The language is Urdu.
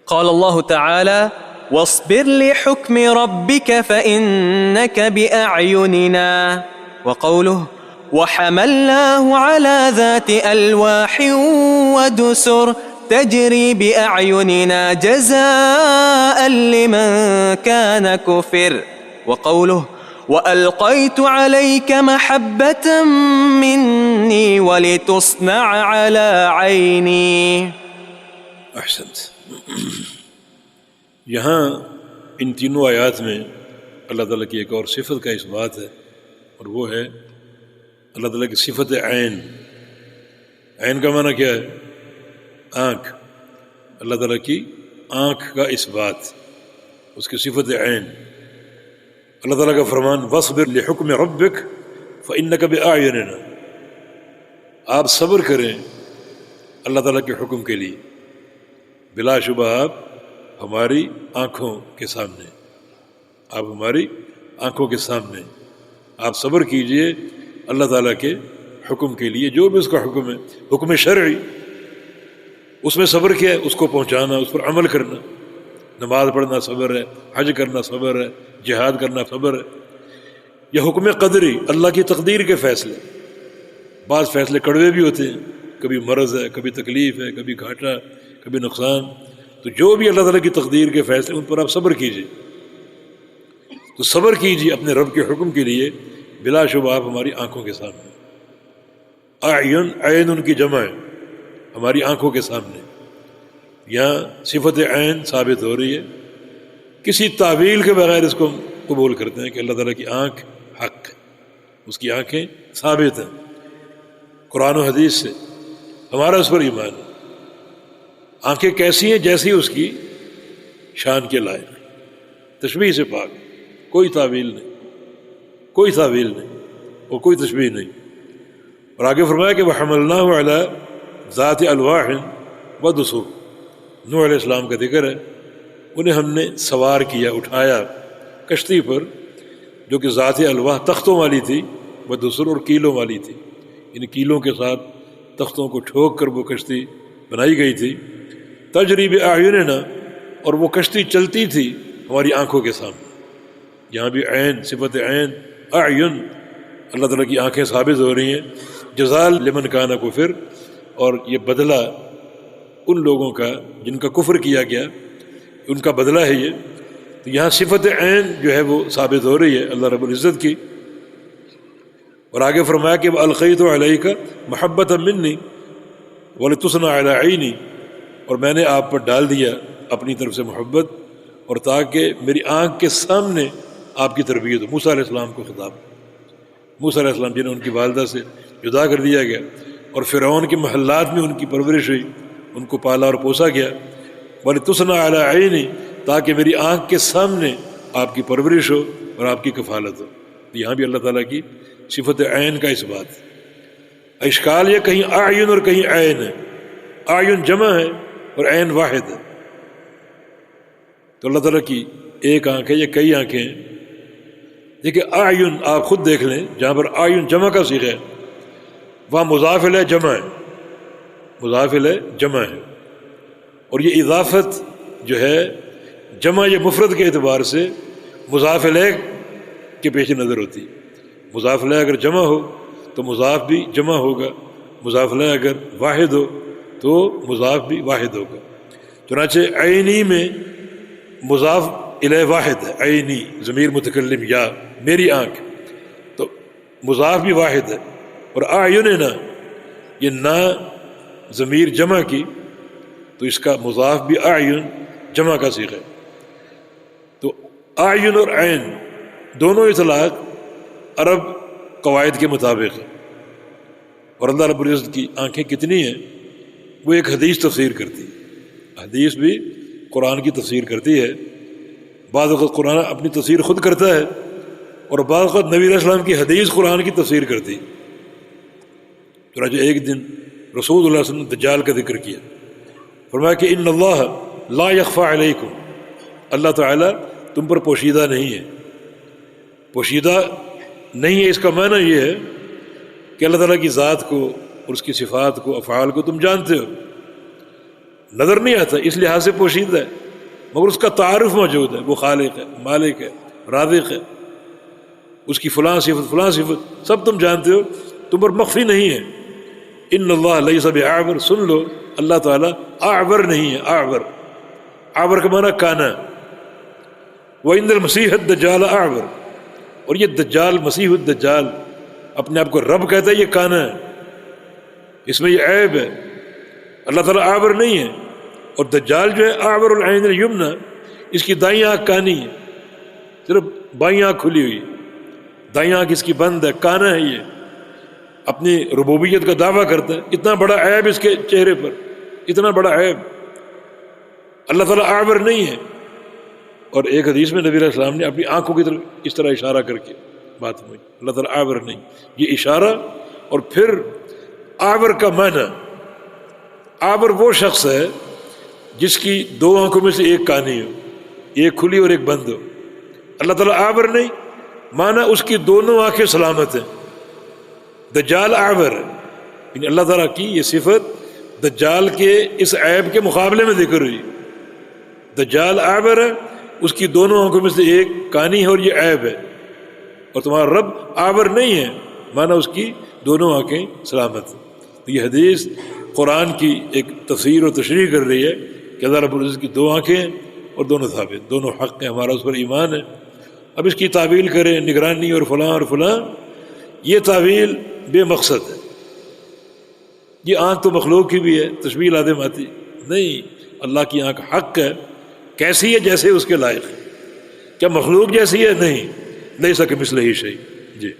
قال الله تعالى: واصبر لحكم ربك فإنك بأعيننا. وقوله: وحملناه على ذات ألواح ودسر تجري بأعيننا جزاء لمن كان كفر. وقوله: وألقيت عليك محبة مني ولتصنع على عيني. احسنت. یہاں ان تینوں آیات میں اللہ تعالیٰ کی ایک اور صفت کا اس بات ہے، اور وہ ہے اللہ تعالیٰ کی صفت عین۔ عین کا معنی کیا ہے؟ آنکھ۔ اللہ تعالیٰ کی آنکھ کا اس بات، اس کی صفت عین۔ اللہ تعالیٰ کا فرمان وَاصْبِرْ لِحُكْمِ رَبِّكَ فَإِنَّكَ بِأَعْيُنِنَا، آپ صبر کریں اللہ تعالیٰ کے حکم کے لیے، بلا شبہ آپ ہماری آنکھوں کے سامنے، آپ ہماری آنکھوں کے سامنے، آپ صبر کیجئے اللہ تعالیٰ کے حکم کے لیے، جو بھی اس کا حکم ہے، حکم شرعی، اس میں صبر کیا ہے؟ اس کو پہنچانا، اس پر عمل کرنا۔ نماز پڑھنا صبر ہے، حج کرنا صبر ہے، جہاد کرنا صبر ہے۔ یہ حکم قدری، اللہ کی تقدیر کے فیصلے۔ بعض فیصلے کڑوے بھی ہوتے ہیں، کبھی مرض ہے، کبھی تکلیف ہے، کبھی گھاٹا، کبھی نقصان، تو جو بھی اللہ تعالیٰ کی تقدیر کے فیصلے، ان پر آپ صبر کیجئے۔ تو صبر کیجئے اپنے رب کے حکم کے لیے، بلا شبہ آپ ہماری آنکھوں کے سامنے۔ اعین، عین ان کی جمع ہے، ہماری آنکھوں کے سامنے۔ یہاں صفت عین ثابت ہو رہی ہے، کسی تعویل کے بغیر اس کو ہم قبول کرتے ہیں کہ اللہ تعالیٰ کی آنکھ حق ہے، اس کی آنکھیں ثابت ہیں قرآن و حدیث سے، ہمارا اس پر ایمان ہے۔ آنکھیں کیسی ہیں؟ جیسی اس کی شان کے لائق، تشبیہ سے پاک، کوئی تعویل نہیں، کوئی تعویل نہیں اور کوئی تشبیہ نہیں۔ اور آگے فرمایا کہ وَحَمَلْنَاهُ عَلَى ذَاتِ أَلْوَاحٍ وَدُسُرٍ، نوح علیہ السلام کا ذکر ہے، انہیں ہم نے سوار کیا، اٹھایا کشتی پر، جو کہ ذات الواح، تختوں والی تھی، ودسر، اور کیلوں والی تھی۔ ان کیلوں کے ساتھ تختوں کو ٹھوک کر وہ کشتی بنائی گئی تھی۔ تجری بأعیننا، اور وہ کشتی چلتی تھی ہماری آنکھوں کے سامنے۔ یہاں بھی عین، صفت عین، اعین، اللہ تعالیٰ کی آنکھیں ثابت ہو رہی ہیں۔ جزاء لمن کان کفر، اور یہ بدلہ ان لوگوں کا جن کا کفر کیا گیا، ان کا بدلہ ہے یہ۔ تو یہاں صفت عین جو ہے وہ ثابت ہو رہی ہے اللہ رب العزت کی۔ اور آگے فرمایا کہ وَأَلْقَيْتُ عَلَيْكَ مَحَبَّةً مِّنِّي وَلِتُصْنَعَ عَلَىٰ عَيْنِي، اور میں نے آپ پر ڈال دیا اپنی طرف سے محبت، اور تاکہ میری آنکھ کے سامنے آپ کی تربیت ہو۔ موسیٰ علیہ السلام کو خطاب، موسیٰ علیہ السلام جنہیں ان کی والدہ سے جدا کر دیا گیا، اور فرعون کے محلات میں ان کی پرورش ہوئی، ان کو پالا اور پوسا گیا۔ وَلِتُصْنَعَ عَلَىٰ عَيْنِي، تاکہ میری آنکھ کے سامنے آپ کی پرورش ہو اور آپ کی کفالت ہو۔ یہاں بھی اللہ تعالیٰ کی صفت عین کا اس بات۔ اشکال یہ کہیں اعین اور کہیں عین ہے، اعین جمع ہے اور عین واحد ہے۔ تو اللہ تعالیٰ کی ایک آنکھ ہے یا کئی آنکھیں ہیں؟ دیکھیں اعین آپ خود دیکھ لیں، جہاں پر اعین جمع کا صیغہ ہے وہاں مضاف الیہ جمع ہے، مضاف الیہ جمع ہے، اور یہ اضافت جو ہے جمع یا مفرد کے اعتبار سے مضاف الیہ کے پیش نظر ہوتی ہے۔ مضاف الیہ اگر جمع ہو تو مضاف بھی جمع ہوگا، مضاف الیہ اگر واحد ہو تو مضاف بھی واحد ہوگا۔ چنانچہ عینی میں مضاف الیہ واحد ہے، عینی ضمیر متکلم یا میری آنکھ، تو مضاف بھی واحد ہے۔ اور اعیننا یہ نا ضمیر جمع کی، تو اس کا مضاف بھی اعین جمع کا صیغہ ہے۔ تو اعین اور عین دونوں اطلاق عرب قواعد کے مطابق ہے، اور اللہ رب العزت کی آنکھیں کتنی ہیں وہ ایک حدیث تفسیر کرتی ہے۔ حدیث بھی قرآن کی تفسیر کرتی ہے، بعض وقت قرآن اپنی تفسیر خود کرتا ہے، اور بعض وقت نبی علیہ السلام کی حدیث قرآن کی تفسیر کرتی ہے۔ چنانچہ ایک دن رسول اللہ صلی اللہ علیہ وسلم نے دجال کا ذکر کیا، فرمایا کہ ان اللہ لا یخفی علیکم، اللہ تعالیٰ تم پر پوشیدہ نہیں ہے۔ پوشیدہ نہیں ہے، اس کا معنی یہ ہے کہ اللہ تعالیٰ کی ذات کو اور اس کی صفات کو، افعال کو تم جانتے ہو، نظر نہیں آتا اس لحاظ سے پوشیدہ ہے، مگر اس کا تعارف موجود ہے، وہ خالق ہے، مالک ہے، رازق ہے، اس کی فلاں صفت سب تم جانتے ہو، تم پر مخفی نہیں ہے۔ ان اللہ لیس بأعور، سن لو اللہ تعالیٰ اعور نہیں ہے، اعور کا معنی کانا۔ وَإِنَّ الْمَسِيحَ الدَّجَّالَ اعور، اور یہ دجال، مسیح الدجال اپنے آپ کو رب کہتا ہے، یہ کانا ہے، اس میں یہ عیب ہے۔ اللہ تعالیٰ اعور نہیں ہے، اور دجال جو ہے اعور العین الیمنی، اس کی دائیں آنکھ کانی ہے، صرف بائیں آنکھ کھلی ہوئی، دائیں آنکھ اس کی بند ہے، کانا ہے، یہ اپنی ربوبیت کا دعویٰ کرتا ہے۔ اتنا بڑا عیب اس کے چہرے پر، اتنا بڑا عیب۔ اللہ تعالیٰ اعور نہیں ہے۔ اور ایک حدیث میں نبی علیہ السلام نے اپنی آنکھوں کی طرف اس طرح اشارہ کر کے بات ہوئی، اللہ تعالیٰ اعور نہیں، یہ اشارہ۔ اور پھر اعور کا معنی، اعور وہ شخص ہے جس کی دو آنکھوں میں سے ایک کانی ہو، ایک کھلی اور ایک بند ہو۔ اللہ تعالیٰ اعور نہیں، معنی اس کی دونوں آنکھیں سلامت ہیں۔ دجال اعور ہے، یعنی اللہ تعالیٰ کی یہ صفت دجال کے اس عیب کے مقابلے میں ذکر ہوئی۔ دجال اعور ہے، اس کی دونوں آنکھوں میں سے ایک کانی ہے اور یہ عیب ہے، اور تمہارا رب اعور نہیں ہے، معنی اس کی دونوں آنکھیں سلامت ہیں۔ تو یہ حدیث قرآن کی ایک تفسیر و تشریح کر رہی ہے کہ اللہ رب العزت کی دو آنکھیں ہیں اور دونوں ثابت، دونوں حق ہیں، ہمارا اس پر ایمان ہے۔ اب اس کی تعویل کریں نگرانی اور فلاں، یہ تعویل بے مقصد ہے۔ یہ آنکھ تو مخلوق کی بھی ہے، تشبیہ لازم آتی نہیں، اللہ کی آنکھ حق ہے، کیسی ہے؟ جیسے اس کے لائق ہے۔ کیا مخلوق جیسی ہے؟ نہیں، لیس کمثلہ شیء۔ جی